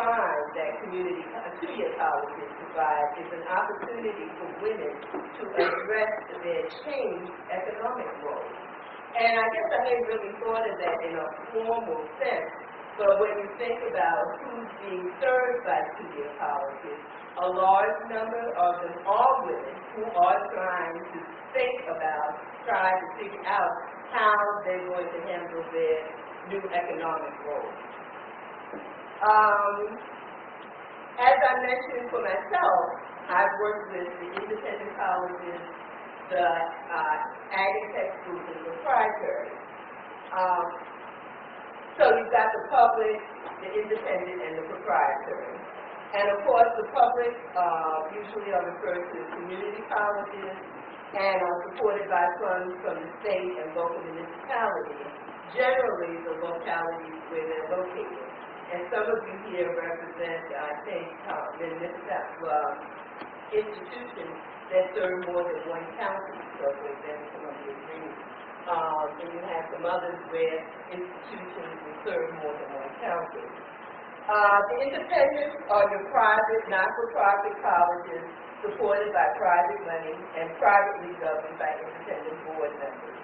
find that two-year colleges provide is an opportunity for women to address their changed economic roles. And I guess I hadn't really thought of that in a formal sense, but when you think about who's being served by two-year colleges, a large number of them are women who are trying to figure out how they're going to handle their new economic roles. As I mentioned for myself, I've worked with the independent colleges, the ag-tech schools, and the proprietary. So you've got the public, the independent, and the proprietary. And of course, the public usually are referred to as community colleges and are supported by funds from the state and local municipalities, generally the localities where they're located. And some of you here represent, I think, institutions that serve more than one county. So, for example, Columbia Green. And you have some others where institutions will serve more than one county. The independents are your private, not-for-profit colleges supported by private money and privately governed by independent board members.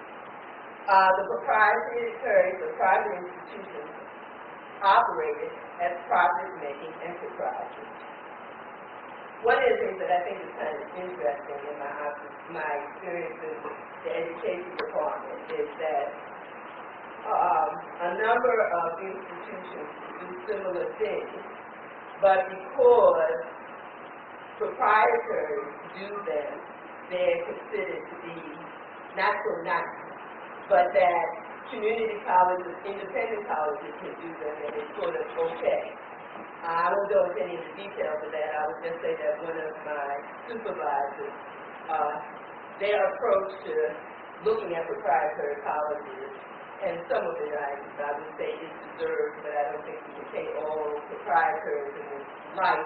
The proprietary, the private institutions operated as profit-making enterprises. One of the things that I think is kind of interesting in my experience in the education department is that a number of institutions do similar things, but because proprietaries do them, they're considered to be not so nice, but that community colleges, independent colleges can do them, and it's sort of okay. I won't go into any of the details of that. I would just say that one of my supervisors, their approach to looking at proprietary colleges, and some of it I would say is deserved, but I don't think we can take all proprietaries in this life,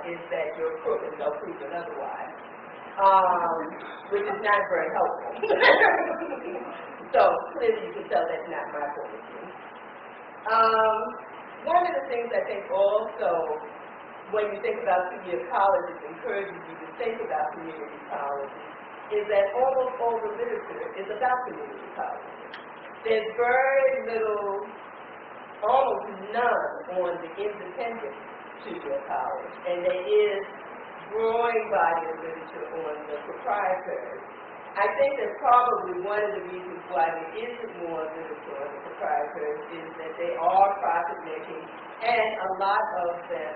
is that you're crook until proven otherwise, which is not very helpful. So clearly you can tell that's not my point of view. One of the things I think also, when you think about two-year colleges, encourages you to think about community colleges, is that almost all the literature is about community colleges. There's very little, almost none, on the independent two-year college, and there is growing body of literature on the proprietary. I think that probably one of the reasons why there isn't more literature on the proprietary is that they are profit-making, and a lot of them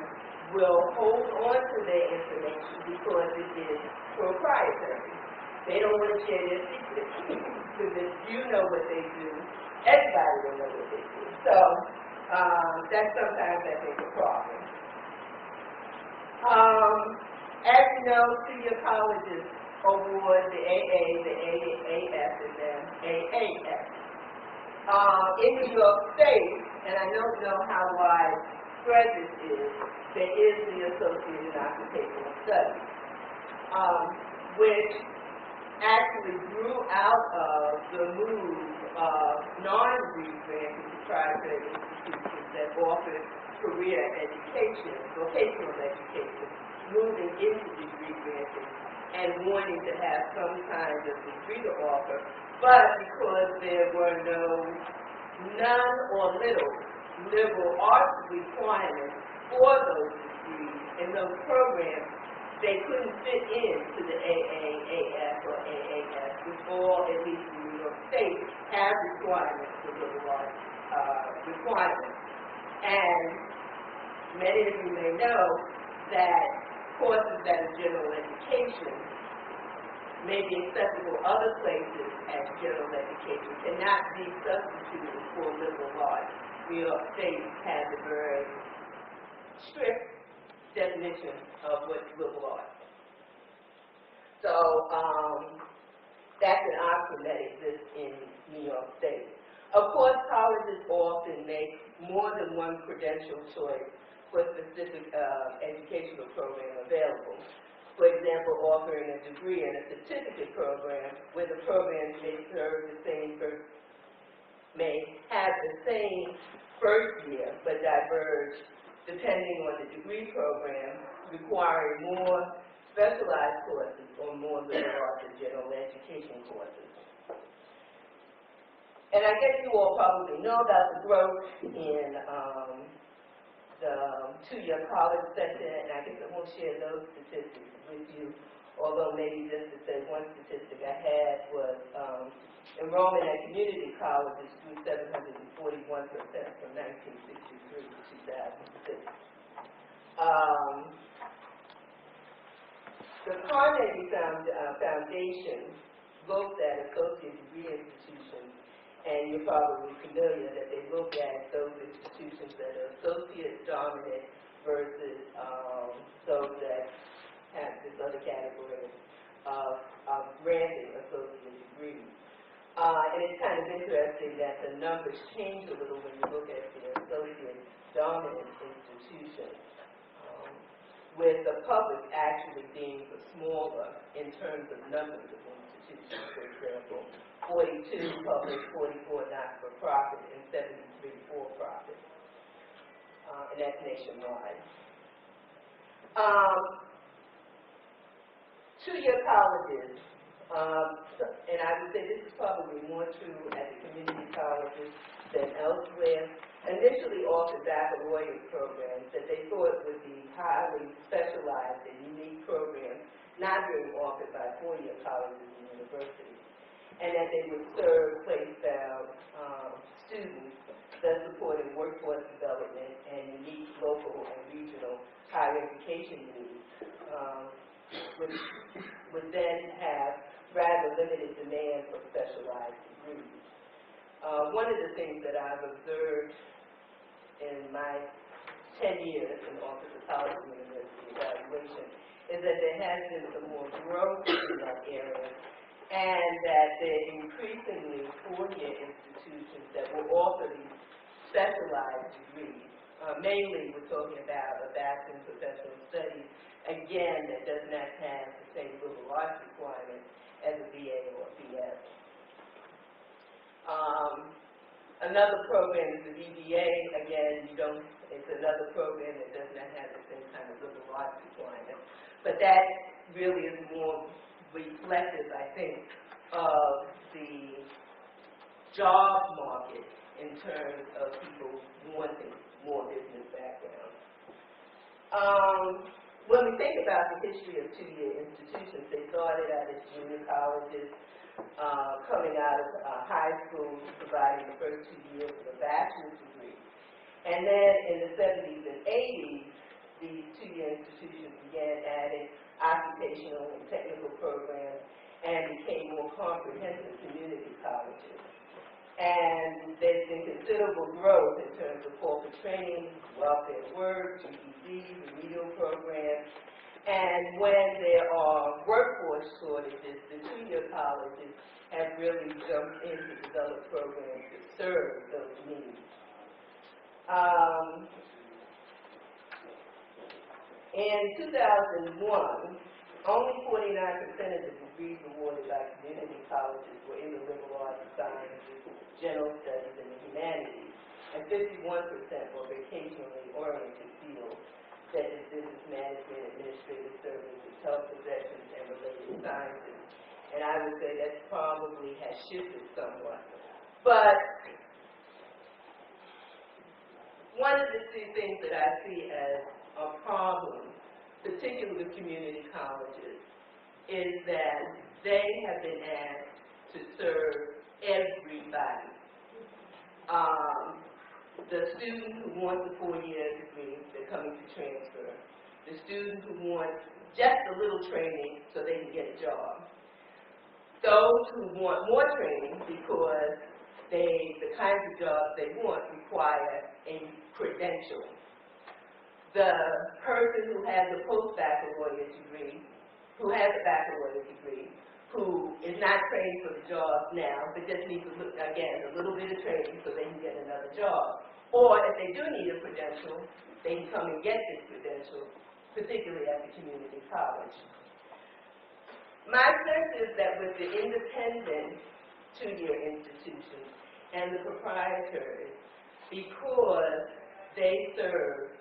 will hold on to their information because it is proprietary. They don't want to share their secrets, because if you know what they do, everybody will know what they do. So that's sometimes, I think, a problem. As you know, two-year colleges award the AA, the AAF, and then AAF. In New York State, and I don't know how widespread this is, there is the Associated Occupational Studies, which actually grew out of the move of non-degree-granted proprietary institutions that offered career education, vocational education, moving into degree-granted and wanting to have some kind of degree to offer, but because there were none or little liberal arts requirements for those degrees in those programs, they couldn't fit into the AAAF or AAF, which all, at least in New York State, have requirements for liberal arts requirements. And many of you may know that courses that are general education may be accessible other places as general education, cannot be substituted for liberal arts. New York State has a very strict definition of what's liberal arts. So that's an option that exists in New York State. Of course, colleges often make more than one credential choice for a specific educational program available. For example, offering a degree and a certificate program where the programs may have the same first year, but diverge depending on the degree program, requiring more specialized courses or more liberal arts and general education courses. And I guess you all probably know about the growth in the two-year college sector, and I guess I won't share those statistics with you, although maybe just to say one statistic I had was enrollment at community colleges grew 741% from 1963 to 2006. The Carnegie Foundation looked at associate degree institutions, and you're probably familiar that they look at those institutions that are associate dominant versus those that have this other category of granting associate degrees. And it's kind of interesting that the numbers change a little when you look at the associate dominant institutions, with the public actually being the smaller in terms of numbers of institutions. For example, 42 public, 44 not-for-profit, and 73 for-profit. And that's nationwide. Two-year colleges, and I would say this is probably more true at the community colleges than elsewhere, initially offered baccalaureate programs that they thought would be highly specialized and unique programs, not being offered by four-year colleges and universities, and that they would serve place-bound students that supported workforce development and unique local and regional higher education needs, which would then have rather limited demand for specialized degrees. One of the things that I've observed in my 10 years in the Office of College and University Evaluation is that there has been some more growth in that area, and that there are increasingly four-year institutions that will offer these specialized degrees. Mainly, we're talking about a Bachelor in Professional Studies, again, that does not have the same liberal arts requirement as a BA or a BS. Another program is the BBA. Again, it's another program that does not have the same kind of liberal arts requirement. But that really is more reflective, I think, of the job market in terms of people wanting more business background. When we think about the history of two-year institutions, they started out as junior colleges, coming out of high school, providing the first 2 years of a bachelor's degree. And then in the 70s and 80s, these two-year institutions began adding occupational and technical programs and became more comprehensive community colleges. And there's been considerable growth in terms of corporate training, welfare work, GED, remedial programs. And when there are workforce shortages, the two-year colleges have really jumped in to develop programs to serve those needs. In 2001, only 49% of the degrees awarded by community colleges were in the liberal arts, sciences, general studies, and the humanities, and 51% were vocationally oriented fields, such as business management, administrative services, health professions, and related sciences. And I would say that probably has shifted somewhat. But one of the two things that I see as a problem, particularly with community colleges, is that they have been asked to serve everybody. The student who wants a four-year degree, they're coming to transfer. The student who wants just a little training so they can get a job. Those who want more training because the kinds of jobs they want require a credential. The person who has a post-baccalaureate degree, who has a baccalaureate degree, who is not trained for the job now, but just needs, again, a little bit of training so they can get another job. Or if they do need a credential, they can come and get this credential, particularly at the community college. My sense is that with the independent two-year institutions and the proprietaries, because they serve